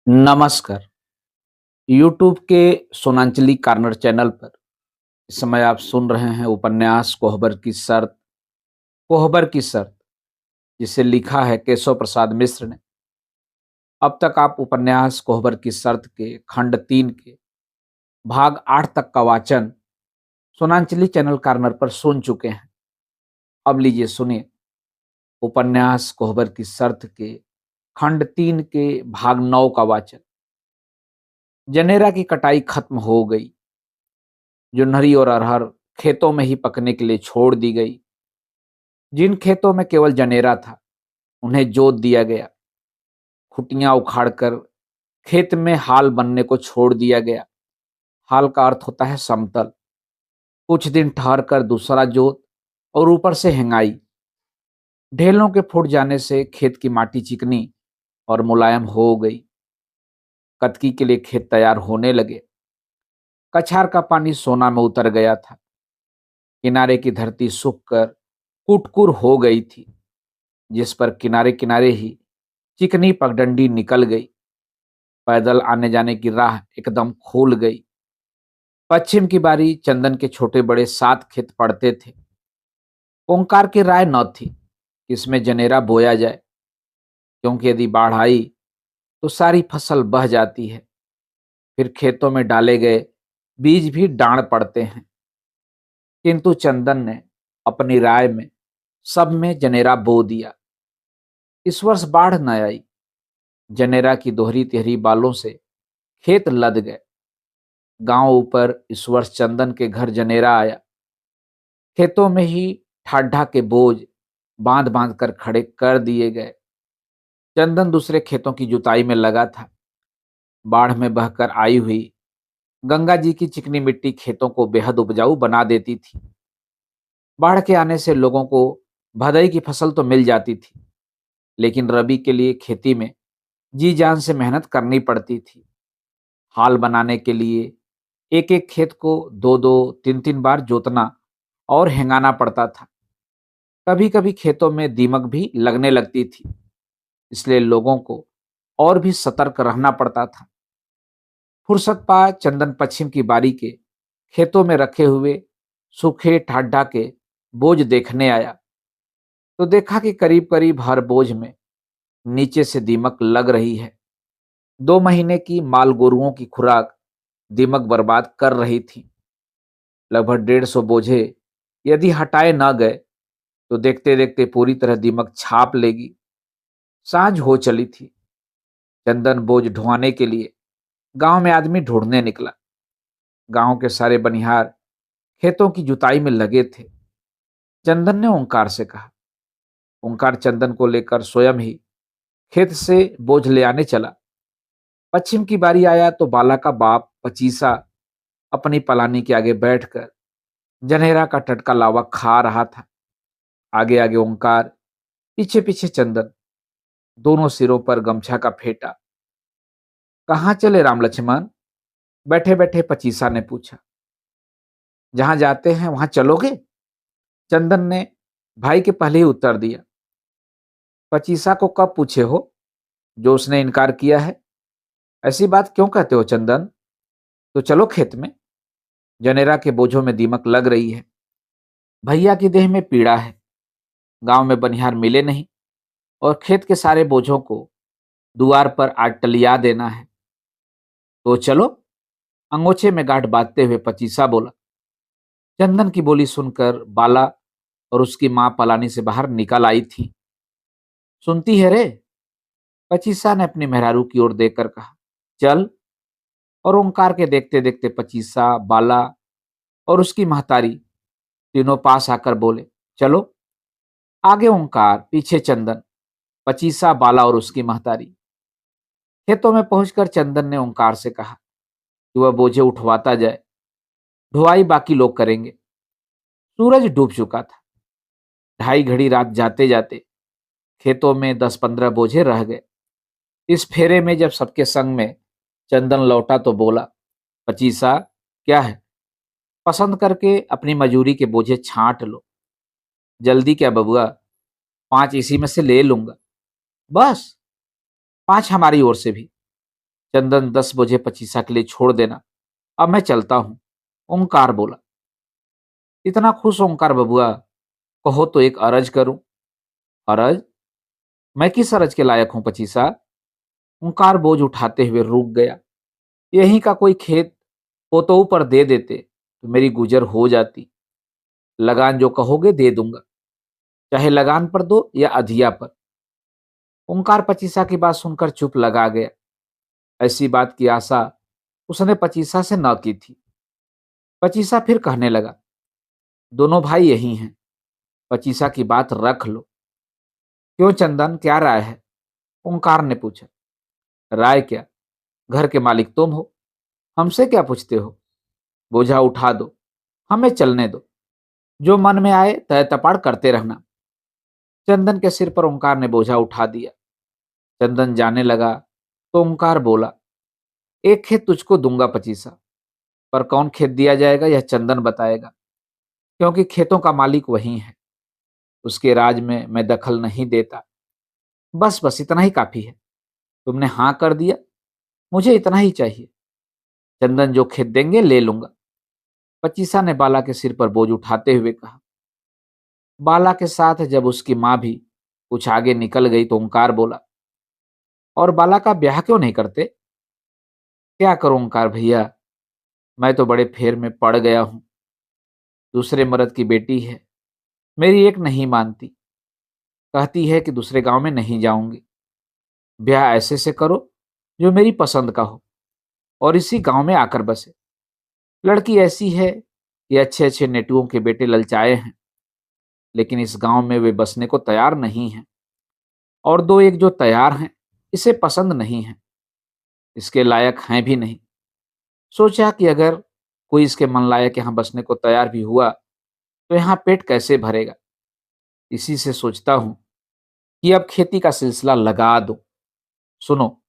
नमस्कार। यूट्यूब के सोनांचली corner channel पर इस समय आप सुन रहे हैं उपन्यास कोहबर की शर्त, जिसे लिखा है केशव प्रसाद मिश्र ने। अब तक आप उपन्यास कोहबर की शर्त के खंड 3 के भाग 8 तक का वाचन सोनांचली चैनल कॉर्नर पर सुन चुके हैं। अब लीजिए सुनिए उपन्यास कोहबर की शर्त के खंड 3 के भाग 9 का वाचन। जनेरा की कटाई खत्म हो गई। जुन्हरी और अरहर खेतों में ही पकने के लिए छोड़ दी गई। जिन खेतों में केवल जनेरा था, उन्हें जोत दिया गया। खुटियां उखाड़कर खेत में हाल बनने को छोड़ दिया गया। हाल का अर्थ होता है समतल। कुछ दिन ठहर कर दूसरा जोत और ऊपर से हेंगाई। ढेलों के फूट जाने से खेत की माटी चिकनी और मुलायम हो गई। कतकी के लिए खेत तैयार होने लगे। कछार का पानी सोना में उतर गया था। किनारे की धरती सूख कर कुटकुर हो गई थी, जिस पर किनारे किनारे ही चिकनी पगडंडी निकल गई। पैदल आने जाने की राह एकदम खुल गई। पश्चिम की बारी चंदन के छोटे बड़े 7 खेत पड़ते थे। ओंकार की राय न थी कि इसमें जनेरा बोया जाए, क्योंकि यदि बाढ़ आई तो सारी फसल बह जाती है। फिर खेतों में डाले गए बीज भी डांड पड़ते हैं। किंतु चंदन ने अपनी राय में सब में जनेरा बो दिया। इस वर्ष बाढ़ न आई। जनेरा की दोहरी तिहरी बालों से खेत लद गए। गांव ऊपर इस वर्ष चंदन के घर जनेरा आया। खेतों में ही ठाड्ढा के बोझ बांध बांध कर खड़े कर दिए गए। चंदन दूसरे खेतों की जुताई में लगा था। बाढ़ में बहकर आई हुई गंगा जी की चिकनी मिट्टी खेतों को बेहद उपजाऊ बना देती थी। बाढ़ के आने से लोगों को भदई की फसल तो मिल जाती थी, लेकिन रबी के लिए खेती में जी जान से मेहनत करनी पड़ती थी। हाल बनाने के लिए एक एक खेत को दो दो तीन तीन बार जोतना और हेंगाना पड़ता था। कभी कभी खेतों में दीमक भी लगने लगती थी, इसलिए लोगों को और भी सतर्क रहना पड़ता था। फुर्सत पा चंदन पश्चिम की बारी के खेतों में रखे हुए सूखे ठाड्डा के बोझ देखने आया, तो देखा कि करीब करीब हर बोझ में नीचे से दीमक लग रही है। 2 महीने की माल गोरुओं की खुराक दीमक बर्बाद कर रही थी। लगभग 150 बोझे यदि हटाए न गए तो देखते देखते पूरी तरह दीमक छाप लेगी। सांझ हो चली थी। चंदन बोझ ढुआने के लिए गांव में आदमी ढूंढने निकला। गांव के सारे बनिहार खेतों की जुताई में लगे थे। चंदन ने ओंकार से कहा। ओंकार चंदन को लेकर स्वयं ही खेत से बोझ ले आने चला। पश्चिम की बारी आया तो बाला का बाप पचीसा अपनी पलानी के आगे बैठकर जनेरा का टटका लावा खा रहा था। आगे आगे ओंकार, पीछे पीछे चंदन, दोनों सिरों पर गमछा का फेटा। कहाँ चले राम लक्ष्मण? बैठे बैठे पचीसा ने पूछा। जहां जाते हैं वहां चलोगे? चंदन ने भाई के पहले ही उत्तर दिया। पचीसा को कब पूछे हो जो उसने इनकार किया है? ऐसी बात क्यों कहते हो चंदन? तो चलो खेत में। जनेरा के बोझों में दीमक लग रही है। भैया की देह में पीड़ा है। गांव में बनिहार मिले नहीं और खेत के सारे बोझों को दुआर पर आज टलिया देना है। तो चलो, अंगोछे में गांठ बांधते हुए पचीसा बोला। चंदन की बोली सुनकर बाला और उसकी मां पलानी से बाहर निकल आई थी। सुनती है रे? पचीसा ने अपनी मेहरारू की ओर देखकर कहा। चल। और ओंकार के देखते देखते पचीसा, बाला और उसकी महतारी तीनों पास आकर बोले, चलो। आगे ओंकार, पीछे चंदन, पचीसा, बाला और उसकी महतारी। खेतों में पहुंचकर चंदन ने ओंकार से कहा कि वह बोझे उठवाता जाए। ढुआई बाकी लोग करेंगे। सूरज डूब चुका था। 2:30 रात जाते जाते खेतों में 10-15 बोझे रह गए। इस फेरे में जब सबके संग में चंदन लौटा तो बोला, पचीसा, क्या है? पसंद करके अपनी मजूरी के बोझे छांट लो। जल्दी क्या बबुआ, 5 इसी में से ले लूंगा। बस 5 हमारी ओर से भी। चंदन 10 बोझे पचीसा के लिए छोड़ देना, अब मैं चलता हूं। ओंकार बोला। इतना खुश ओंकार बबुआ, कहो तो एक अरज करूं। अरज? मैं किस अरज के लायक हूं पचीसा? ओंकार बोझ उठाते हुए रुक गया। यहीं का कोई खेत पोतों पर दे देते तो मेरी गुजर हो जाती। लगान जो कहोगे दे दूंगा, चाहे लगान पर दो या अधिया पर। ओंकार पचीसा की बात सुनकर चुप लगा गया। ऐसी बात की आशा उसने पचीसा से न की थी। पचीसा फिर कहने लगा, दोनों भाई यही हैं, पचीसा की बात रख लो। क्यों चंदन, क्या राय है? ओंकार ने पूछा। राय क्या, घर के मालिक तुम हो, हमसे क्या पूछते हो? बोझा उठा दो, हमें चलने दो, जो मन में आए तय तपाड़ करते रहना। चंदन के सिर पर ओंकार ने बोझा उठा दिया। चंदन जाने लगा तो ओंकार बोला, एक खेत तुझको दूंगा पचीसा, पर कौन खेत दिया जाएगा यह चंदन बताएगा, क्योंकि खेतों का मालिक वही है। उसके राज में मैं दखल नहीं देता। बस बस इतना ही काफी है। तुमने हां कर दिया, मुझे इतना ही चाहिए। चंदन जो खेत देंगे ले लूंगा। पचीसा ने बाला के सिर पर बोझ उठाते हुए कहा। बाला के साथ जब उसकी मां भी कुछ आगे निकल गई तो ओंकार बोला, और बाला का ब्याह क्यों नहीं करते? क्या करूं ओंकार भैया, मैं तो बड़े फेर में पड़ गया हूं। दूसरे मर्द की बेटी है, मेरी एक नहीं मानती, कहती है कि दूसरे गांव में नहीं जाऊंगी। ब्याह ऐसे से करो जो मेरी पसंद का हो और इसी गांव में आकर बसे। लड़की ऐसी है कि अच्छे अच्छे नेटुओं के बेटे ललचाए हैं, लेकिन इस गांव में वे बसने को तैयार नहीं हैं, और दो एक जो तैयार हैं इसे पसंद नहीं है, इसके लायक हैं भी नहीं। सोचा कि अगर कोई इसके मन लायक यहाँ बसने को तैयार भी हुआ तो यहाँ पेट कैसे भरेगा। इसी से सोचता हूं कि अब खेती का सिलसिला लगा दो। सुनो,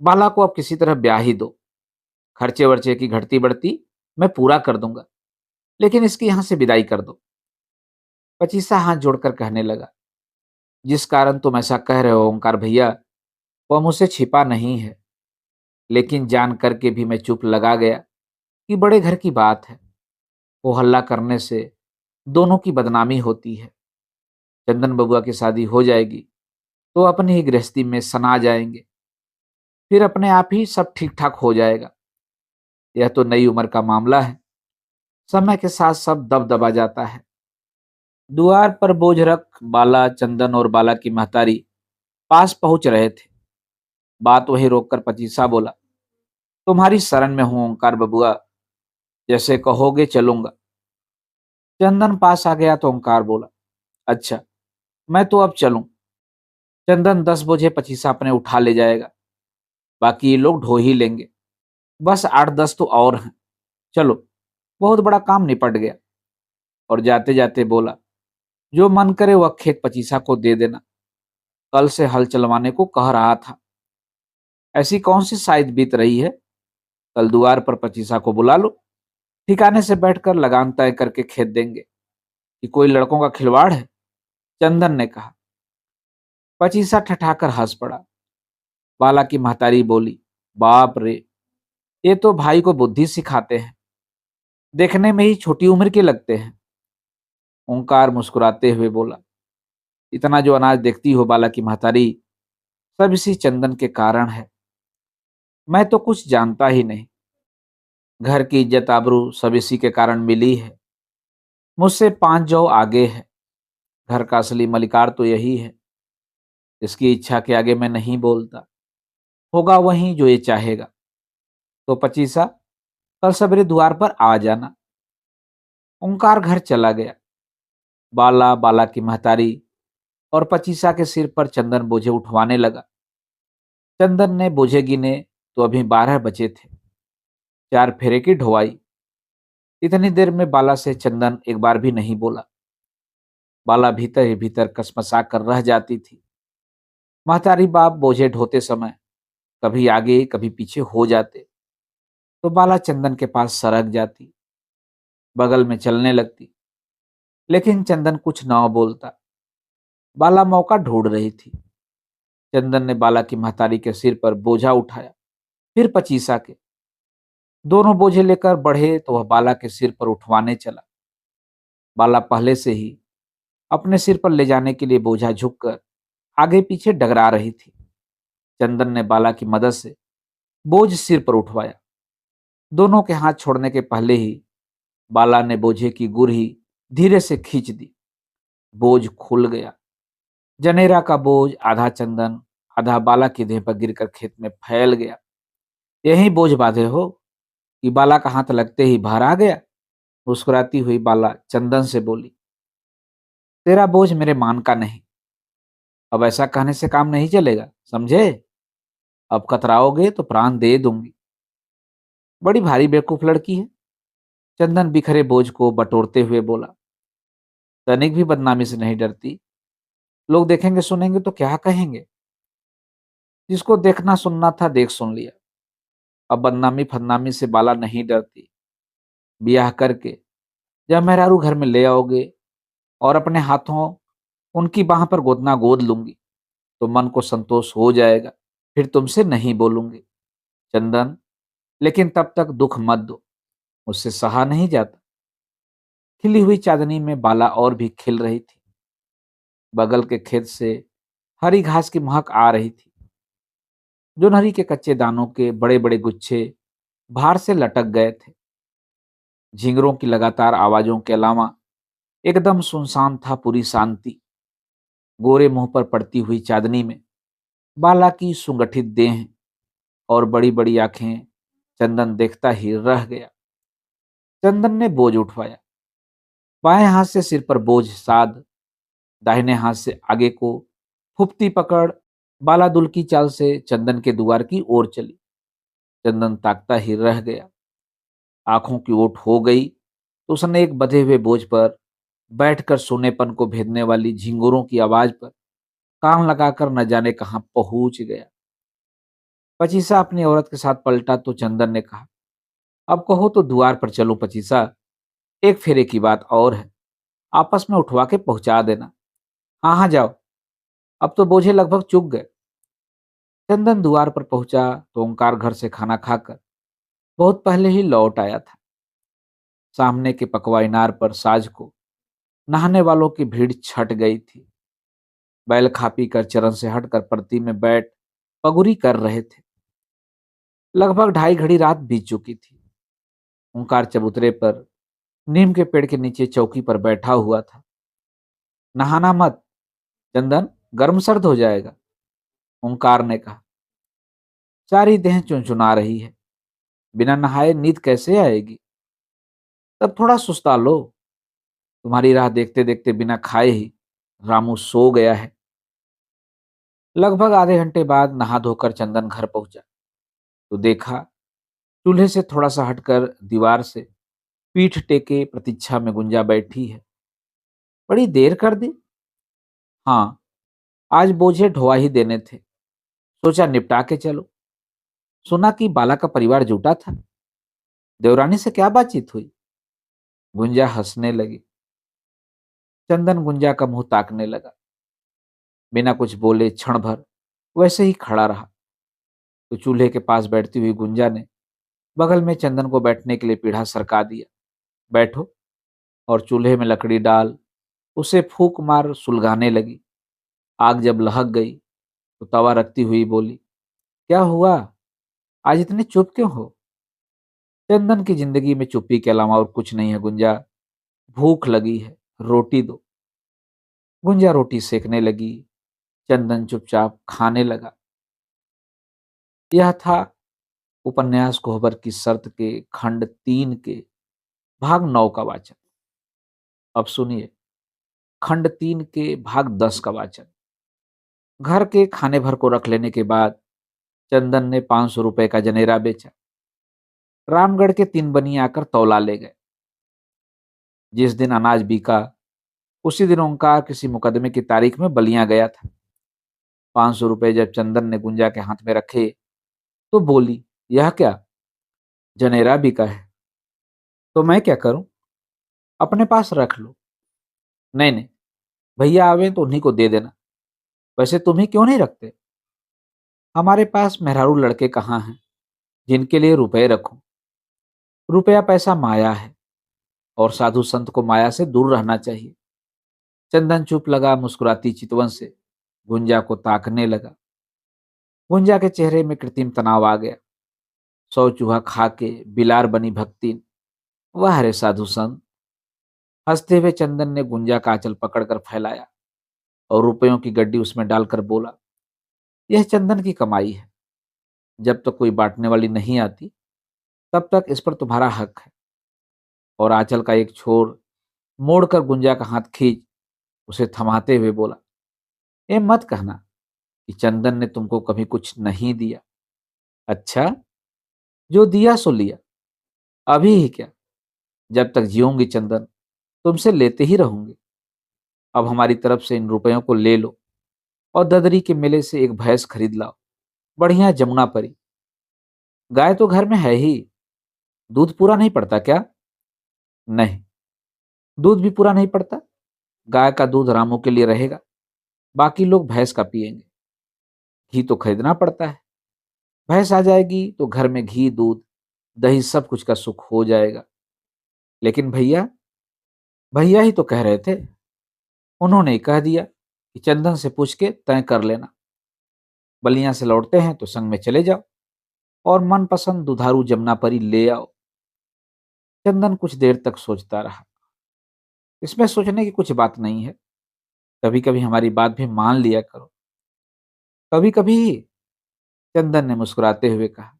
बाला को अब किसी तरह ब्याह ही दो। खर्चे वर्चे की घटती बढ़ती मैं पूरा कर दूंगा, लेकिन इसकी यहां से विदाई कर दो। पचीसा हाथ जोड़कर कहने लगा, जिस कारण तुम ऐसा कह रहे हो ओंकार भैया, वह मुझसे छिपा नहीं है, लेकिन जान करके भी मैं चुप लगा गया कि बड़े घर की बात है। वो हल्ला करने से दोनों की बदनामी होती है। चंदन बबुआ की शादी हो जाएगी तो अपनी ही गृहस्थी में सना जाएंगे, फिर अपने आप ही सब ठीक ठाक हो जाएगा। यह तो नई उम्र का मामला है, समय के साथ सब दब दबा जाता है। द्वार पर बोझ रख बाला, चंदन और बाला की महतारी पास पहुंच रहे थे। बात वही रोककर पचीसा बोला, तुम्हारी शरण में हूं ओंकार बबुआ, जैसे कहोगे चलूंगा। चंदन पास आ गया तो ओंकार बोला, अच्छा मैं तो अब चलूं। चंदन 10 बोझे पचीसा अपने उठा ले जाएगा, बाकी ये लोग ढो ही लेंगे। बस 8-10 तो और हैं, चलो, बहुत बड़ा काम निपट गया। और जाते जाते बोला, जो मन करे वह खेत पचीसा को दे देना, कल से हल चलवाने को कह रहा था। ऐसी कौन सी शायद बीत रही है, कल द्वार पर पचीसा को बुला लो, ठिकाने से बैठकर लगान तय करके खेत देंगे। कि कोई लड़कों का खिलवाड़ है? चंदन ने कहा। पचीसा ठठाकर हंस पड़ा। बाला की महतारी बोली, बाप रे, ये तो भाई को बुद्धि सिखाते हैं, देखने में ही छोटी उम्र के लगते हैं। ओंकार मुस्कुराते हुए बोला, इतना जो अनाज देखती हो बाला की महतारी, सब इसी चंदन के कारण है। मैं तो कुछ जानता ही नहीं, घर की इज्जत आबरू सब इसी के कारण मिली है। मुझसे 5 जौ आगे है। घर का असली मलिकार तो यही है, इसकी इच्छा के आगे मैं नहीं बोलता। होगा वही जो ये चाहेगा। तो पचीसा, कल सवेरे द्वार पर आ जाना। ओंकार घर चला गया। बाला, बाला की महतारी और पचीसा के सिर पर चंदन बोझे उठवाने लगा। चंदन ने बोझे गिने तो अभी 12 बचे थे। 4 फेरे की ढोवाई। इतनी देर में बाला से चंदन एक बार भी नहीं बोला। बाला भीतर ही भीतर कसमसा कर रह जाती थी। महतारी बाप बोझे ढोते समय कभी आगे कभी पीछे हो जाते तो बाला चंदन के पास सरक जाती, बगल में चलने लगती, लेकिन चंदन कुछ न बोलता। बाला मौका ढूंढ रही थी। चंदन ने बाला की महतारी के सिर पर बोझा उठाया फिर पचीसा के। दोनों बोझे लेकर बढ़े तो वह बाला के सिर पर उठवाने चला। बाला पहले से ही अपने सिर पर ले जाने के लिए बोझा झुककर आगे पीछे डगरा रही थी। चंदन ने बाला की मदद से बोझ सिर पर उठवाया। दोनों के हाथ छोड़ने के पहले ही बाला ने बोझे की गुरही धीरे से खींच दी। बोझ खुल गया। जनेरा का बोझ आधा चंदन आधा बाला की देह पर गिरकर खेत में फैल गया। यही बोझ बांधे हो कि बाला का हाथ लगते ही बाहर आ गया। मुस्कुराती हुई बाला चंदन से बोली, तेरा बोझ मेरे मान का नहीं। अब ऐसा कहने से काम नहीं चलेगा, समझे? अब कतराओगे तो प्राण दे दूंगी। बड़ी भारी बेवकूफ लड़की है। चंदन बिखरे बोझ को बटोरते हुए बोला, तनिक भी बदनामी से नहीं डरती। लोग देखेंगे सुनेंगे तो क्या कहेंगे? जिसको देखना सुनना था देख सुन लिया। अब बदनामी फदनामी से बाला नहीं डरती। ब्याह करके जब मेहरारू घर में ले आओगे और अपने हाथों उनकी बाह पर गोदना गोद लूंगी तो मन को संतोष हो जाएगा। फिर तुमसे नहीं बोलूंगी। चंदन, लेकिन तब तक दुख मत दो, मुझसे सहा नहीं जाता। खिली हुई चांदनी में बाला और भी खिल रही थी। बगल के खेत से हरी घास की महक आ रही थी। जोनहरी के कच्चे दानों के बड़े बड़े गुच्छे भार से लटक गए थे। झिंगरों की लगातार आवाजों के अलावा एकदम सुनसान था, पूरी शांति। गोरे मुंह पर पड़ती हुई चांदनी में बाला की सुगठित देह और बड़ी बड़ी आंखें। चंदन देखता ही रह गया। चंदन ने बोझ उठवाया। बाएं हाथ से सिर पर बोझ साध, दाहिने हाथ से आगे को फुप्ती पकड़ बाला दुल की चाल से चंदन के द्वार की ओर चली। चंदन ताकता ही रह गया। आंखों की ओट हो गई तो उसने एक बंधे हुए बोझ पर बैठकर सोनेपन को भेदने वाली झिंगुरों की आवाज पर कान लगाकर न जाने कहां पहुंच गया। पचीसा अपनी औरत के साथ पलटा तो चंदन ने कहा, अब कहो तो द्वार पर चलो पचीसा। एक फेरे की बात और है, आपस में उठवा के पहुंचा देना। हाँ हाँ जाओ, अब तो बोझे लगभग चुक गए। चंदन द्वार पर पहुंचा तो ओंकार घर से खाना खाकर बहुत पहले ही लौट आया था। सामने के पकवा इनार पर साझ को नहाने वालों की भीड़ छट गई थी। बैल खा पी कर चरण से हटकर परती में बैठ पगुरी कर रहे थे। लगभग 2:30 रात बीत चुकी थी। ओंकार चबूतरे पर नीम के पेड़ के नीचे चौकी पर बैठा हुआ था। नहाना मत चंदन, गर्म सर्द हो जाएगा, ओंकार ने कहा। सारी देह चुनचुना रही है, बिना नहाए नींद कैसे आएगी? तब थोड़ा सुस्ता लो। तुम्हारी राह देखते देखते बिना खाए ही रामू सो गया है। लगभग आधे घंटे बाद नहा धोकर चंदन घर पहुंचा तो देखा चूल्हे से थोड़ा सा हटकर दीवार से पीठ टेके प्रतीक्षा में गुंजा बैठी है। बड़ी देर कर दी। हाँ, आज बोझे ढोआ ही देने थे, सोचा निपटा के चलो। सुना कि बाला का परिवार जुटा था, देवरानी से क्या बातचीत हुई? गुंजा हंसने लगी। चंदन गुंजा का मुंह ताकने लगा। बिना कुछ बोले क्षण भर वैसे ही खड़ा रहा तो चूल्हे के पास बैठती हुई गुंजा ने बगल में चंदन को बैठने के लिए पीढ़ा सरका दिया। बैठो। और चूल्हे में लकड़ी डाल उसे फूंक मार सुलगाने लगी। आग जब लहक गई तो तवा रखती हुई बोली, क्या हुआ, आज इतने चुप क्यों हो? चंदन की जिंदगी में चुप्पी के अलावा और कुछ नहीं है गुंजा। भूख लगी है, रोटी दो। गुंजा रोटी सेकने लगी। चंदन चुपचाप खाने लगा। यह था उपन्यास कोहबर की शर्त के खंड 3 के भाग 9 का वाचन। अब सुनिए खंड 3 के भाग 10 का वाचन। घर के खाने भर को रख लेने के बाद चंदन ने 500 रुपए का जनेरा बेचा। रामगढ़ के 3 बनिए आकर तौला ले गए। जिस दिन अनाज बिका उसी दिन ओंकार किसी मुकदमे की तारीख में बलियां गया था। 500 रुपए जब चंदन ने गुंजा के हाथ में रखे तो बोली, यह क्या? जनेरा बिका है तो मैं क्या करूं? अपने पास रख लो। नहीं नहीं, भैया आवे तो उन्हीं को दे देना। वैसे तुम ही क्यों नहीं रखते? हमारे पास मेहरारू लड़के कहाँ हैं? जिनके लिए रुपए रखूं। रुपया पैसा माया है और साधु संत को माया से दूर रहना चाहिए। चंदन चुप लगा, मुस्कुराती चितवन से गुंजा को ताकने लगा। गुंजा के चेहरे में कृत्रिम तनाव आ गया। सौ चूहा खा के बिलार बनी भक्ति। वह रे साधु संत। हंसते हुए चंदन ने गुंजा का आंचल पकड़कर फैलाया और रुपयों की गड्डी उसमें डालकर बोला, यह चंदन की कमाई है। जब तक कोई बांटने वाली नहीं आती तब तक इस पर तुम्हारा हक है। और आंचल का एक छोर मोड़कर गुंजा का हाथ खींच उसे थमाते हुए बोला, ये मत कहना कि चंदन ने तुमको कभी कुछ नहीं दिया। अच्छा, जो दिया सो लिया। अभी ही क्या, जब तक जीऊंगी चंदन तुमसे लेते ही रहूंगी। अब हमारी तरफ से इन रुपयों को ले लो और ददरी के मेले से एक भैंस खरीद लाओ, बढ़िया जमुना परी। गाय तो घर में है ही, दूध पूरा नहीं पड़ता क्या? नहीं, दूध भी पूरा नहीं पड़ता। गाय का दूध रामू के लिए रहेगा, बाकी लोग भैंस का पिएंगे। घी तो खरीदना पड़ता है। भैंस आ जाएगी तो घर में घी, दूध, दही सब कुछ का सुख हो जाएगा। लेकिन भैया, भैया ही तो कह रहे थे। उन्होंने ही कह दिया कि चंदन से पूछ के तय कर लेना। बलिया से लौटते हैं तो संग में चले जाओ और मनपसंद दुधारू जमुना परी ले आओ। चंदन कुछ देर तक सोचता रहा। इसमें सोचने की कुछ बात नहीं है। कभी कभी हमारी बात भी मान लिया करो। कभी कभी ही, चंदन ने मुस्कुराते हुए कहा।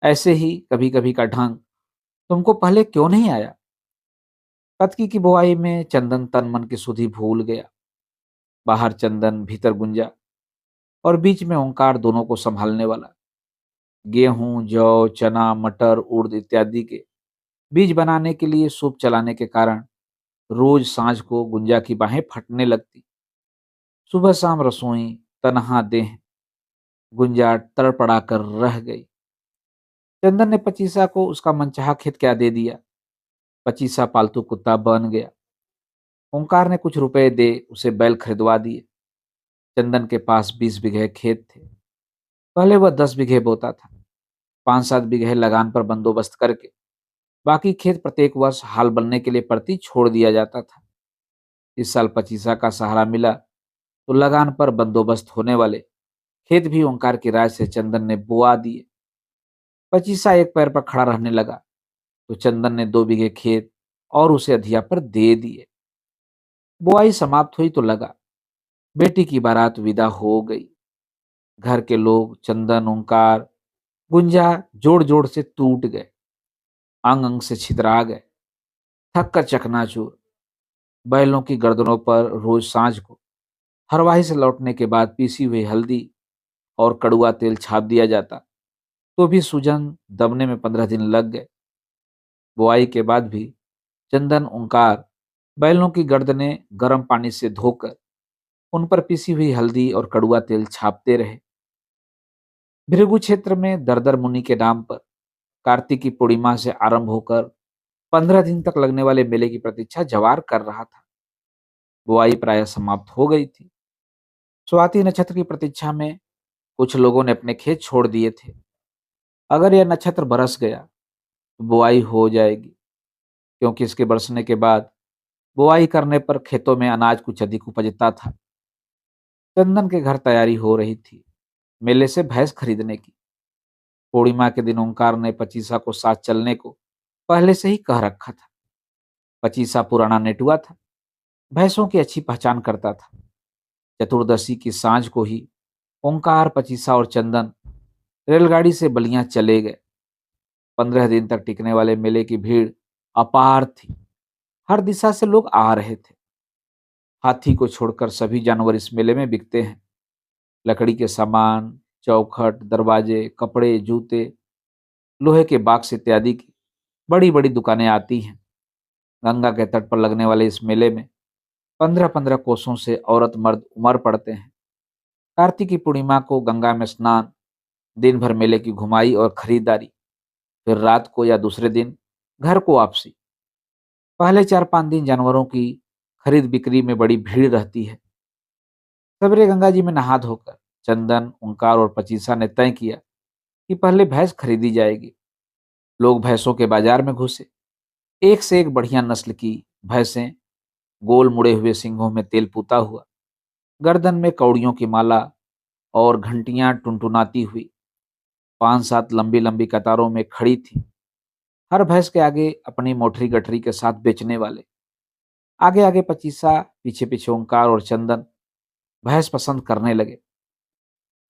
ऐसे ही कभी कभी का ढंग तुमको पहले क्यों नहीं आया? कतकी की बुआई में चंदन तन मन की सुधि भूल गया। बाहर चंदन, भीतर गुंजा और बीच में ओंकार दोनों को संभालने वाला। गेहूं, जौ, चना, मटर, उड़द इत्यादि के बीज बनाने के लिए सूप चलाने के कारण रोज सांझ को गुंजा की बाहें फटने लगती। सुबह शाम रसोई, तनहा देह, गुंजा तड़पड़ा कर रह गई। चंदन ने पचीसा को उसका मनचाहा खेत क्या दे दिया। पचीसा पालतू कुत्ता बन गया। ओंकार ने कुछ रुपए दे उसे बैल खरीदवा दिए। चंदन के पास 20 बीघे खेत थे। पहले वह 10 बीघे बोता था। 5-7 बीघे लगान पर बंदोबस्त करके बाकी खेत प्रत्येक वर्ष हाल बनने के लिए परती छोड़ दिया जाता था। इस साल पचीसा का सहारा मिला तो लगान पर बंदोबस्त होने वाले खेत भी ओंकार की राय से चंदन ने बुआ दिए। पचीसा एक पैर पर खड़ा रहने लगा तो चंदन ने 2 बीघे खेत और उसे अधिया पर दे दिए। बुआई समाप्त हुई तो लगा बेटी की बारात विदा हो गई। घर के लोग, चंदन, ओंकार, गुंजा जोड़ जोड़ से टूट गए, अंग अंग से छितरा गए, थक कर चकनाचूर। बैलों की गर्दनों पर रोज सांझ को हरवाही से लौटने के बाद पीसी हुई हल्दी और कड़ुआ तेल छाप दिया जाता, तो भी सूजन दबने में 15 दिन लग गए। बुआई के बाद भी चंदन, ओंकार बैलों की गर्दनें गर्म पानी से धोकर उन पर पिसी हुई हल्दी और कड़ुआ तेल छापते रहे। भृगु क्षेत्र में दरदर मुनि के नाम पर कार्तिक की पूर्णिमा से आरंभ होकर 15 दिन तक लगने वाले मेले की प्रतीक्षा जवार कर रहा था। बुआई प्राय समाप्त हो गई थी। स्वाति नक्षत्र की प्रतीक्षा में कुछ लोगों ने अपने खेत छोड़ दिए थे। अगर यह नक्षत्र बरस गया तो बुआई हो जाएगी, क्योंकि इसके बरसने के बाद बुआई करने पर खेतों में अनाज कुछ अधिक उपजता था। चंदन के घर तैयारी हो रही थी मेले से भैंस खरीदने की। पूर्णिमा के दिन ओंकार ने पचीसा को साथ चलने को पहले से ही कह रखा था। पचीसा पुराना नेटुआ था, भैंसों की अच्छी पहचान करता था। चतुर्दशी की सांझ को ही ओंकार, पचीसा और चंदन रेलगाड़ी से बलिया चले गए। 15 दिन तक टिकने वाले मेले की भीड़ अपार थी। हर दिशा से लोग आ रहे थे। हाथी को छोड़कर सभी जानवर इस मेले में बिकते हैं। लकड़ी के सामान, चौखट, दरवाजे, कपड़े, जूते, लोहे के बाक्स इत्यादि की बड़ी बड़ी दुकानें आती हैं। गंगा के तट पर लगने वाले इस मेले में 15-15 कोसों से औरत मर्द उमड़ पड़ते हैं। कार्तिक की पूर्णिमा को गंगा में स्नान, दिन भर मेले की घुमाई और खरीदारी, फिर रात को या दूसरे दिन घर को वापसी। पहले 4-5 दिन जानवरों की खरीद बिक्री में बड़ी भीड़ रहती है। सवेरे गंगा जी में नहा धोकर चंदन, ओंकार और पचीसा ने तय किया कि पहले भैंस खरीदी जाएगी। लोग भैंसों के बाजार में घुसे। एक से एक बढ़िया नस्ल की भैंसें, गोल मुड़े हुए सींगों में तेल पूता हुआ, गर्दन में कौड़ियों की माला और घंटियां टुनटुनाती हुई 5-7 लंबी लंबी कतारों में खड़ी थी। हर भैंस के आगे अपनी मोटरी गठरी के साथ बेचने वाले। आगे आगे पचीसा, पीछे पीछे ओंकार और चंदन भैंस पसंद करने लगे।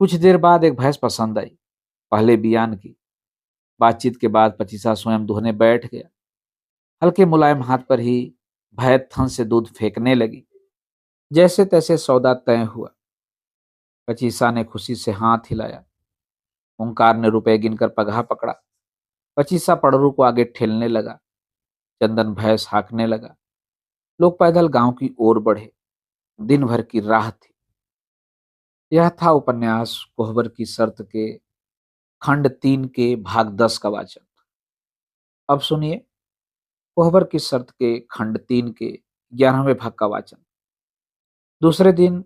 कुछ देर बाद एक भैंस पसंद आई, पहले बियान की। बातचीत के बाद पचीसा स्वयं दुहने बैठ गया। हल्के मुलायम हाथ पर ही भैंस थन से दूध फेंकने लगी। जैसे तैसे सौदा तय हुआ। पचीसा ने खुशी से हाथ हिलाया। ओंकार ने रुपए गिनकर पगहा पकड़ा। पचीसा पड़रू को आगे ठेलने लगा। चंदन भैंस हाँकने लगा। लोग पैदल गांव की ओर बढ़े। दिन भर की राह थी। यह था उपन्यास कोहबर की शर्त के खंड 3 के भाग 10 का वाचन। अब सुनिए कोहबर की शर्त के खंड 3 के 11वें भाग का वाचन। दूसरे दिन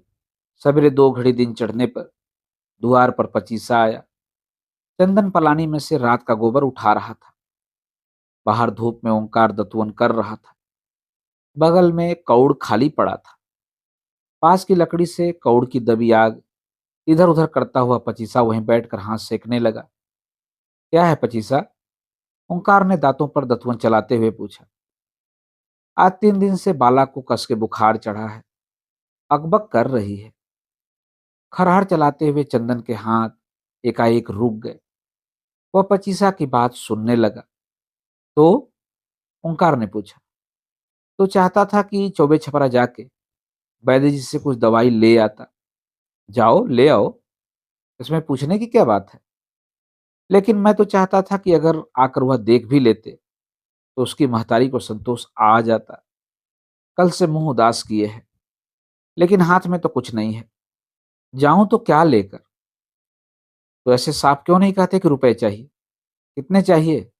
सवेरे 2 घड़ी दिन चढ़ने पर द्वार पर पचीसा आया। चंदन पलानी में से रात का गोबर उठा रहा था। बाहर धूप में ओंकार दतुअन कर रहा था। बगल में कौड़ खाली पड़ा था। पास की लकड़ी से कौड़ की दबी आग इधर उधर करता हुआ पचीसा वहीं बैठकर हाथ सेकने लगा। क्या है पचीसा? ओंकार ने दांतों पर दतुअन चलाते हुए पूछा। आज 3 दिन से बाला को कस के बुखार चढ़ा है, अकबक कर रही है। खरहर चलाते हुए चंदन के हाथ एकाएक रुक गए। वह पचीसा की बात सुनने लगा। तो ओंकार ने पूछा। तो चाहता था कि चौबे छपरा जाके वैद्य जी से कुछ दवाई ले आता। जाओ ले आओ, इसमें पूछने की क्या बात है। लेकिन मैं तो चाहता था कि अगर आकर वह देख भी लेते तो उसकी महतारी को संतोष आ जाता। कल से मुंह उदास किए है, लेकिन हाथ में तो कुछ नहीं है। जाऊं तो क्या लेकर? तो ऐसे साफ क्यों नहीं कहते कि रुपए चाहिए? कितने चाहिए?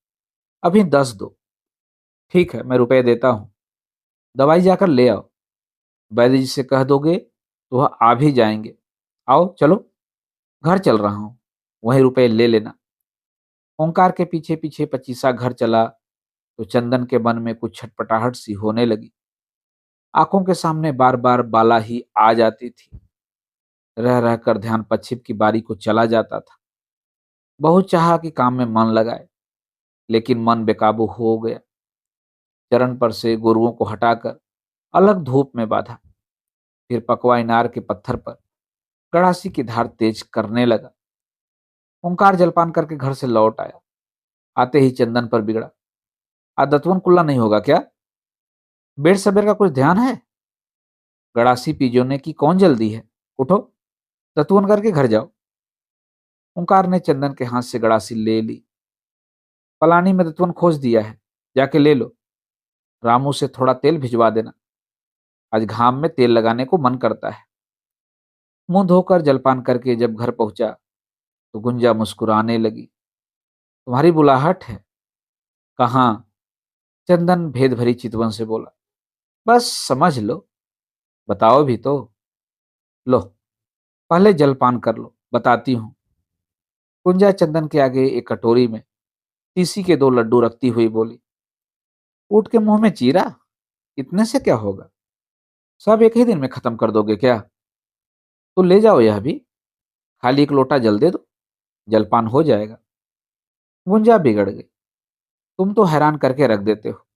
अभी 10 दो। ठीक है, मैं रुपए देता हूं। दवाई जाकर ले आओ। वैद्य जी से कह दोगे तो वह आ भी जाएंगे। आओ चलो, घर चल रहा हूं, वहीं रुपए ले लेना। ओंकार के पीछे पीछे पचीसा घर चला तो चंदन के मन में कुछ छटपटाहट सी होने लगी। आंखों के सामने बार बार बाला ही आ जाती थी। रह रहकर ध्यान पश्चिम की बारी को चला जाता था। बहुत चाहा कि काम में मन लगाए, लेकिन मन बेकाबू हो गया। चरण पर से गुरुओं को हटाकर अलग धूप में बांधा। फिर पकवा इनार के पत्थर पर गड़ासी की धार तेज करने लगा। ओंकार जलपान करके घर से लौट आया। आते ही चंदन पर बिगड़ा। आज दतवन कुल्ला नहीं होगा क्या? बेर सबेर का कुछ ध्यान है? गड़ासी पीजोने की कौन जल्दी है? उठो, दतवन करके घर जाओ। ओंकार ने चंदन के हाथ से गड़ासी ले ली। पलानी में दतवन खोज दिया है, जाके ले लो। रामू से थोड़ा तेल भिजवा देना, आज घाम में तेल लगाने को मन करता है। मुंह धोकर जलपान करके जब घर पहुंचा तो गुंजा मुस्कुराने लगी। तुम्हारी बुलाहट है। कहाँ? चंदन भेद भरी चितवन से बोला। बस समझ लो। बताओ भी तो। लो, पहले जलपान कर लो, बताती हूँ। गुंजा चंदन के आगे एक कटोरी में तीसी के 2 लड्डू रखती हुई बोली। ऊट के मुंह में चीरा, इतने से क्या होगा? सब एक ही दिन में खत्म कर दोगे क्या? तो ले जाओ, यह भी खाली एक लोटा जल दे दो, जलपान हो जाएगा। गुंजा बिगड़ गई। तुम तो हैरान करके रख देते हो।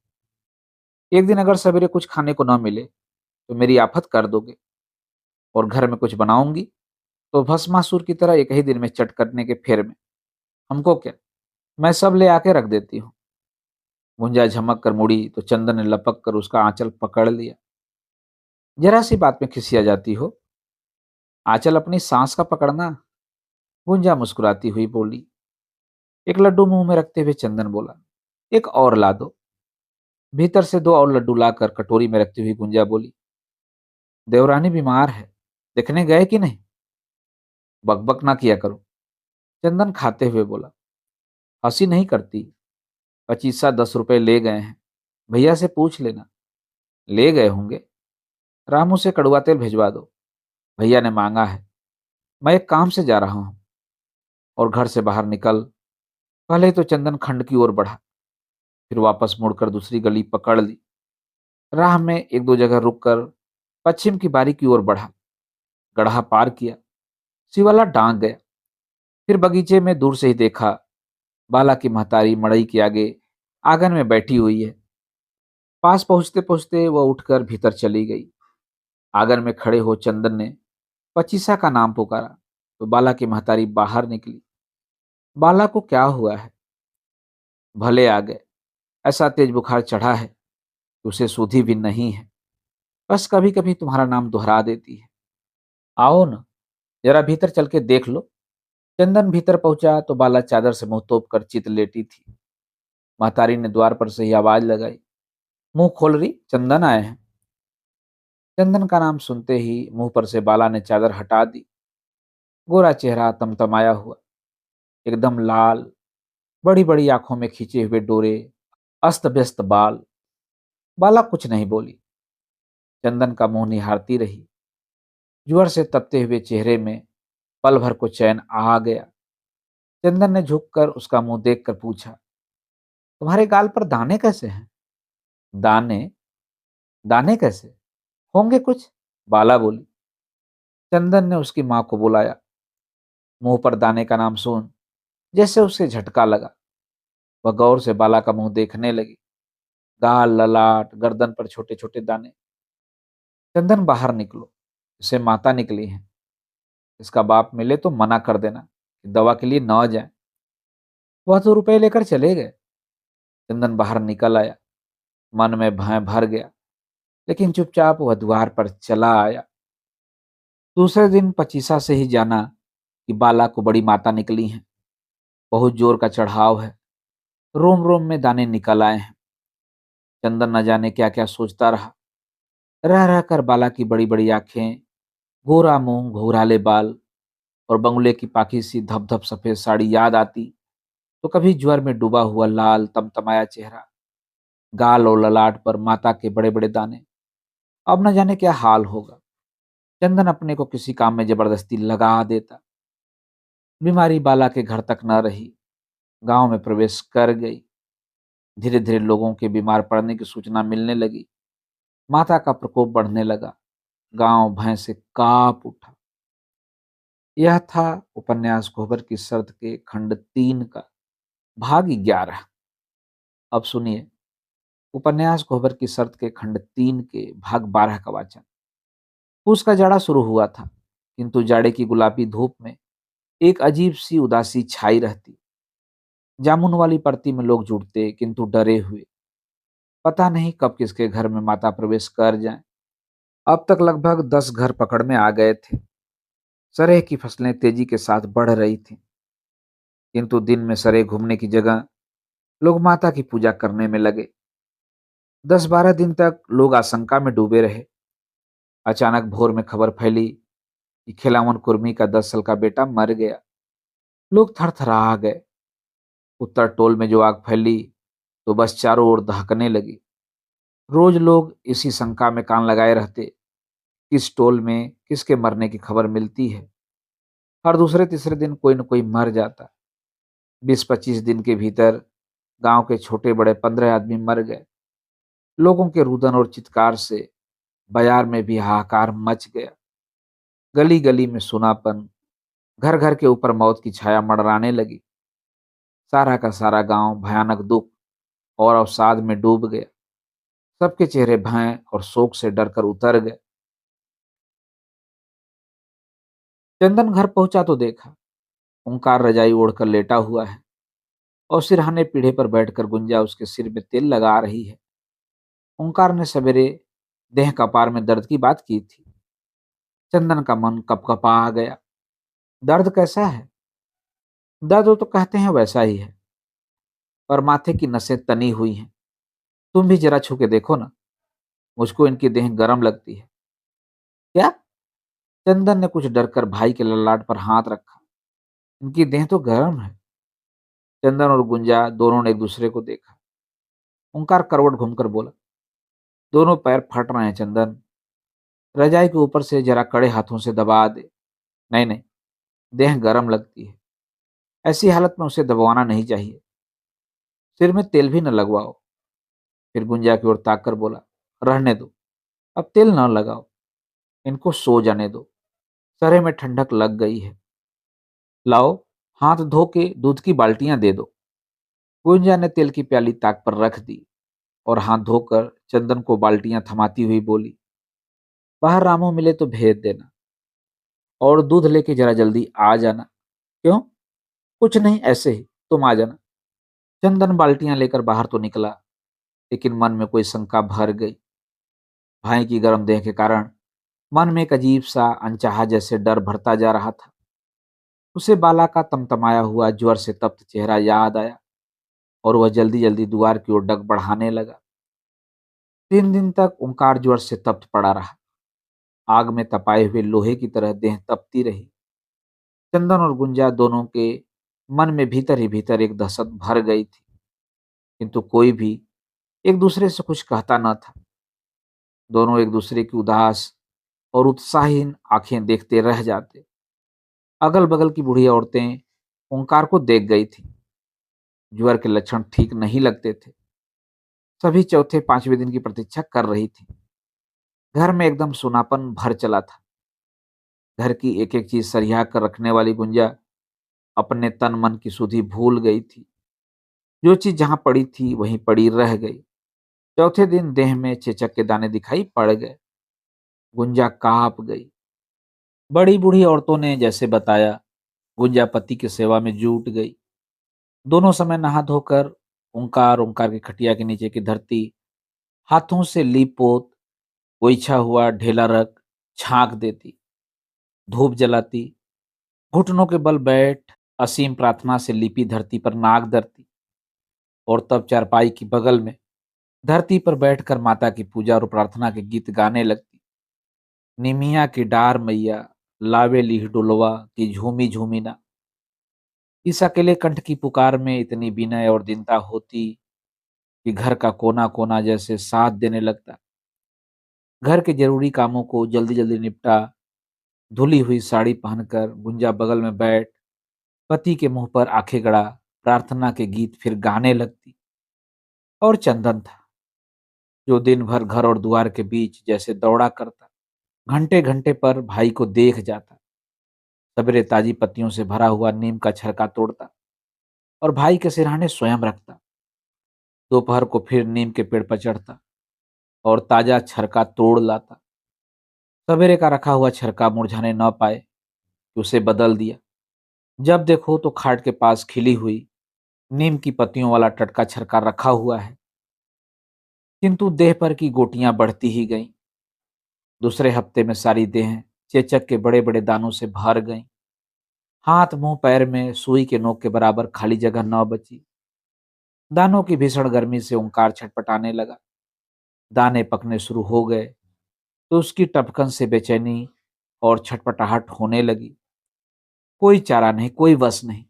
एक दिन अगर सवेरे कुछ खाने को न मिले तो मेरी आफत कर दोगे, और घर में कुछ बनाऊंगी तो भस्मासुर की तरह एक ही दिन में चट करने के फेर में। हमको क्या, मैं सब ले आके रख देती हूँ। गुंजा झमक कर मुड़ी तो चंदन ने लपक कर उसका आंचल पकड़ लिया। जरा सी बात में खिसिया जाती हो? आंचल अपनी सांस का पकड़ना। गुंजा मुस्कुराती हुई बोली। एक लड्डू मुंह में रखते हुए चंदन बोला। एक और ला दो। भीतर से 2 और लड्डू लाकर कटोरी में रखती हुई गुंजा बोली। देवरानी बीमार है, देखने गए कि नहीं? बकबक ना किया करो, चंदन खाते हुए बोला। हंसी नहीं करती। पचीसा 10 रुपए ले गए हैं, भैया से पूछ लेना। ले गए होंगे। रामू से कड़ुआ तेल भिजवा दो, भैया ने मांगा है। मैं एक काम से जा रहा हूं। और घर से बाहर निकल पहले तो चंदन खंड की ओर बढ़ा, फिर वापस मुड़कर दूसरी गली पकड़ ली। राह में एक दो जगह रुककर पश्चिम की बारी की ओर बढ़ा, गड्ढा पार किया, शिवाला डांग गया। फिर बगीचे में दूर से ही देखा, बाला की महतारी मड़ई के आगे आंगन में बैठी हुई है। पास पहुंचते पहुंचते वह उठकर भीतर चली गई। आंगन में खड़े हो चंदन ने पचीसा का नाम पुकारा तो बाला की महतारी बाहर निकली। बाला को क्या हुआ है? भले आ गए। ऐसा तेज बुखार चढ़ा है कि उसे सुधी भी नहीं है। बस कभी कभी तुम्हारा नाम दोहरा देती है। आओ न, जरा भीतर चल के देख लो। चंदन भीतर पहुंचा तो बाला चादर से मुंह तोप कर चित लेटी थी। महतारी ने द्वार पर से ही आवाज लगाई, मुंह खोल रही, चंदन आए हैं। चंदन का नाम सुनते ही मुंह पर से बाला ने चादर हटा दी। गोरा चेहरा तमतमाया हुआ, एकदम लाल, बड़ी बड़ी आंखों में खींचे हुए डोरे, अस्त व्यस्त बाल। बाला कुछ नहीं बोली, चंदन का मुंह निहारती रही। ज्वर से तपते हुए चेहरे में पल भर को चैन आ गया। चंदन ने झुककर उसका मुंह देखकर पूछा, तुम्हारे गाल पर दाने कैसे हैं? दाने? दाने कैसे होंगे कुछ? बाला बोली। चंदन ने उसकी मां को बुलाया। मुंह पर दाने का नाम सुन जैसे उसे झटका लगा। वह गौर से बाला का मुंह देखने लगी। गाल, ललाट, गर्दन पर छोटे छोटे दाने। चंदन, बाहर निकलो, इसे माता निकली है। इसका बाप मिले तो मना कर देना कि दवा के लिए न जाए। वह तो रुपए लेकर चले गए। चंदन बाहर निकल आया। मन में भय भर गया, लेकिन चुपचाप वह द्वार पर चला आया। दूसरे दिन पचीसा से ही जाना कि बाला को बड़ी माता निकली हैं। बहुत जोर का चढ़ाव है, रोम रोम में दाने निकल आए हैं। चंदन न जाने क्या क्या सोचता रहा। रह रह कर बाला की बड़ी बड़ी आंखें, गोरा मुंह, घुंघराले बाल और बंगले की पाकी सी धप-धप सफेद साड़ी याद आती तो कभी ज्वर में डूबा हुआ लाल तमतमाया चेहरा, गाल और ललाट पर माता के बड़े-बड़े दाने। अब न जाने क्या हाल होगा। चंदन अपने को किसी काम में जबरदस्ती लगा देता। बीमारी बाला के घर तक न रही, गांव में प्रवेश कर गई। धीरे धीरे लोगों के बीमार पड़ने की सूचना मिलने लगी। माता का प्रकोप बढ़ने लगा। गांव भय से कांप उठा। यह था उपन्यास कोहबर की शर्त के खंड 3 का भाग 11। अब सुनिए उपन्यास कोहबर की शर्त के खंड 3 के भाग 12 का वाचन। पूस का जाड़ा शुरू हुआ था, किंतु जाड़े की गुलाबी धूप में एक अजीब सी उदासी छाई रहती। जामुन वाली परती में लोग जुटते, किंतु डरे हुए। पता नहीं कब किसके घर में माता प्रवेश कर जाए। अब तक लगभग 10 घर पकड़ में आ गए थे। सरेह की फसलें तेजी के साथ बढ़ रही थीं, किंतु दिन में सरेह घूमने की जगह लोग माता की पूजा करने में लगे। 10-12 दिन तक लोग आशंका में डूबे रहे। अचानक भोर में खबर फैली कि खिलावन कुर्मी का 10 साल का बेटा मर गया। लोग थरथरा गए। उत्तर टोल में जो आग फैली तो बस चारों ओर दहकने लगी। रोज लोग इसी शंका में कान लगाए रहते, किस टोल में किसके मरने की खबर मिलती है। हर दूसरे तीसरे दिन कोई न कोई मर जाता। 20-25 दिन के भीतर गांव के छोटे बड़े 15 आदमी मर गए। लोगों के रुदन और चित्कार से बाजार में भी हाहाकार मच गया। गली गली में सुनापन, घर घर के ऊपर मौत की छाया मंडराने लगी। सारा का सारा गांव भयानक दुख और अवसाद में डूब गया। सबके चेहरे भय और शोक से डरकर उतर गए। चंदन घर पहुंचा तो देखा ओंकार रजाई ओढ़कर लेटा हुआ है और सिरहाने पीढ़े पर बैठकर गुंजा उसके सिर में तेल लगा रही है। ओंकार ने सवेरे देह कपार में दर्द की बात की थी। चंदन का मन कपकपा आ गया। दर्द कैसा है? दर्द तो कहते हैं वैसा ही है, पर माथे की नसें तनी हुई हैं। तुम भी जरा छू के देखो ना, मुझको इनकी देह गर्म लगती है। क्या? चंदन ने कुछ डरकर भाई के ललाट पर हाथ रखा। इनकी देह तो गर्म है। चंदन और गुंजा दोनों ने एक दूसरे को देखा। ओंकार करवट घूमकर बोला, दोनों पैर फट रहे हैं चंदन, रजाई के ऊपर से जरा कड़े हाथों से दबा दे। नहीं नहीं, देह गर्म लगती है। ऐसी हालत में उसे दबाना नहीं चाहिए। सिर में तेल भी न लगवाओ। फिर गुंजा की ओर ताक कर बोला, रहने दो, अब तेल न लगाओ, इनको सो जाने दो, सरे में ठंडक लग गई है। लाओ, हाथ धो के दूध की बाल्टियां दे दो। गुंजा ने तेल की प्याली ताक पर रख दी और हाथ धोकर चंदन को बाल्टियां थमाती हुई बोली, बाहर रामू मिले तो भेज देना, और दूध लेके जरा जल्दी आ जाना। क्यों? कुछ नहीं, ऐसे ही, तुम आ जाना। चंदन बाल्टियां लेकर बाहर तो निकला, लेकिन मन में कोई शंका भर गई। भाई की गर्म देह के कारण मन में एक अजीब सा अनचाहा जैसे डर भरता जा रहा था। उसे बाला का तमतमाया हुआ ज्वर से तप्त चेहरा याद आया और वह जल्दी जल्दी द्वार की ओर डग बढ़ाने लगा। 3 दिन तक ओंकार ज्वर से तप्त पड़ा रहा। आग में तपाए हुए लोहे की तरह देह तपती रही। चंदन और गुंजा दोनों के मन में भीतर ही भीतर एक दहशत भर गई थी, किंतु कोई भी एक दूसरे से कुछ कहता न था। दोनों एक दूसरे की उदास और उत्साहहीन आंखें देखते रह जाते। अगल बगल की बूढ़ी औरतें ओंकार को देख गई थी। ज्वर के लक्षण ठीक नहीं लगते थे। सभी चौथे पांचवें दिन की प्रतीक्षा कर रही थी। घर में एकदम सुनापन भर चला था। घर की एक एक चीज सरिया कर रखने वाली गुंजा अपने तन मन की सुधि भूल गई थी। जो चीज जहां पड़ी थी वहीं पड़ी रह गई। चौथे दिन देह में चेचक के दाने दिखाई पड़ गए। गुंजा कांप गई। बड़ी बूढ़ी औरतों ने जैसे बताया, गुंजा पति की सेवा में जुट गई। दोनों समय नहा धोकर ओंकार ओंकार की खटिया के नीचे की धरती हाथों से लीप पोत, गोइछा हुआ ढेला रख छांक देती, धूप जलाती, घुटनों के बल बैठ असीम प्रार्थना से लिपि धरती पर नाक धरती, और तब चारपाई की बगल में धरती पर बैठकर माता की पूजा और प्रार्थना के गीत गाने लगती। निमिया की डार मैया लावे लीह डुलवा की झूमी झूमी ना। इस अकेले कंठ की पुकार में इतनी विनय और दीनता होती कि घर का कोना कोना जैसे साथ देने लगता। घर के जरूरी कामों को जल्दी जल्दी निपटा धुली हुई साड़ी पहनकर गुंजा बगल में बैठ पति के मुंह पर आंखें गड़ा प्रार्थना के गीत फिर गाने लगती। और चंदन था, जो दिन भर घर और द्वार के बीच जैसे दौड़ा करता, घंटे घंटे पर भाई को देख जाता। सवेरे ताजी पत्तियों से भरा हुआ नीम का छरका तोड़ता और भाई के सिरहाने स्वयं रखता। दोपहर को फिर नीम के पेड़ पर चढ़ता और ताजा छरका तोड़ लाता। सवेरे का रखा हुआ छरका मुरझाने न पाए कि उसे बदल दिया। जब देखो तो खाट के पास खिली हुई नीम की पत्तियों वाला टटका छरका रखा हुआ है। किंतु देह पर की गोटियां बढ़ती ही गईं। दूसरे हफ्ते में सारी देह चेचक के बड़े बड़े दानों से भर गईं। हाथ मुंह पैर में सुई के नोक के बराबर खाली जगह न बची। दानों की भीषण गर्मी से ओंकार छटपटाने लगा। दाने पकने शुरू हो गए तो उसकी टपकन से बेचैनी और छटपटाहट होने लगी। कोई चारा नहीं, कोई वश नहीं।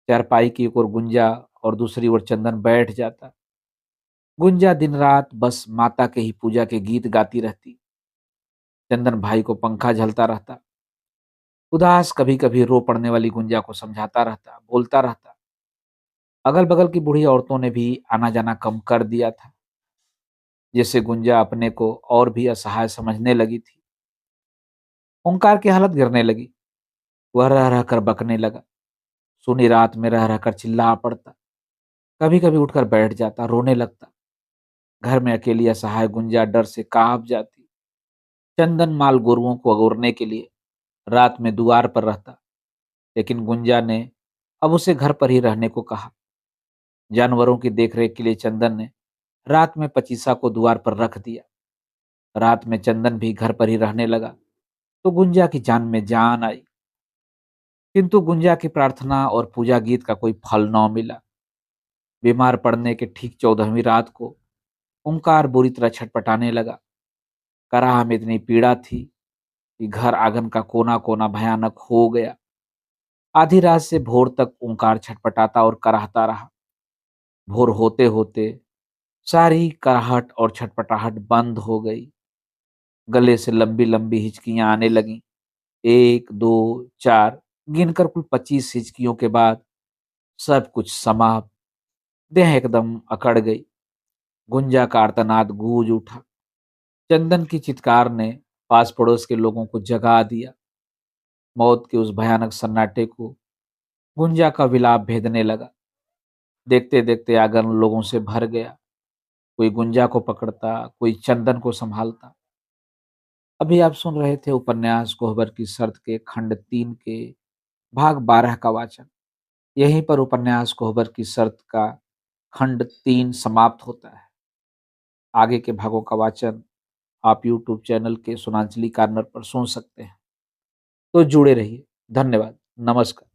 चारपाई की एक ओर गुंजा और दूसरी ओर चंदन बैठ जाता। गुंजा दिन रात बस माता के ही पूजा के गीत गाती रहती। चंदन भाई को पंखा झलता रहता। उदास कभी कभी रो पड़ने वाली गुंजा को समझाता रहता, बोलता रहता। अगल बगल की बूढ़ी औरतों ने भी आना जाना कम कर दिया था, जिससे गुंजा अपने को और भी असहाय समझने लगी थी। ओंकार की हालत गिरने लगी। वह रह रहकर बकने लगा। सुनी रात में रह रहकर चिल्ला पड़ता। कभी कभी उठकर बैठ जाता, रोने लगता। घर में अकेली असहाय गुंजा डर से कांप जाती। चंदन माल गोरुओं को अगोरने के लिए रात में दुआर पर रहता, लेकिन गुंजा ने अब उसे घर पर ही रहने को कहा। जानवरों की देखरेख के लिए चंदन ने रात में पचीसा को द्वार पर रख दिया। रात में चंदन भी घर पर ही रहने लगा तो गुंजा की जान में जान आई। किंतु गुंजा की प्रार्थना और पूजा गीत का कोई फल न मिला। बीमार पड़ने के ठीक 14वीं रात को ओंकार बुरी तरह छटपटाने लगा। कराह में इतनी पीड़ा थी कि घर आंगन का कोना कोना भयानक हो गया। आधी रात से भोर तक ओंकार छटपटाता और कराहता रहा। भोर होते होते सारी कराहट और छटपटाहट बंद हो गई। गले से लंबी लंबी हिचकियां आने लगीं। 1 2 4 गिनकर कुल 25 हिचकियों के बाद सब कुछ समाप्त। देह एकदम अकड़ गई। गुंजा का आर्तनाद गूंज उठा। चंदन की चित्कार ने पास पड़ोस के लोगों को जगा दिया। मौत के उस भयानक सन्नाटे को गुंजा का विलाप भेदने लगा। देखते देखते आंगन लोगों से भर गया। कोई गुंजा को पकड़ता, कोई चंदन को संभालता। अभी आप सुन रहे थे उपन्यास कोहबर की शर्त के खंड 3 के भाग 12 का वाचन। यहीं पर उपन्यास कोहबर की शर्त का खंड 3 समाप्त होता है। आगे के भागों का वाचन आप यूट्यूब चैनल के सुनांजलि कार्नर पर सुन सकते हैं। तो जुड़े रहिए। धन्यवाद। नमस्कार।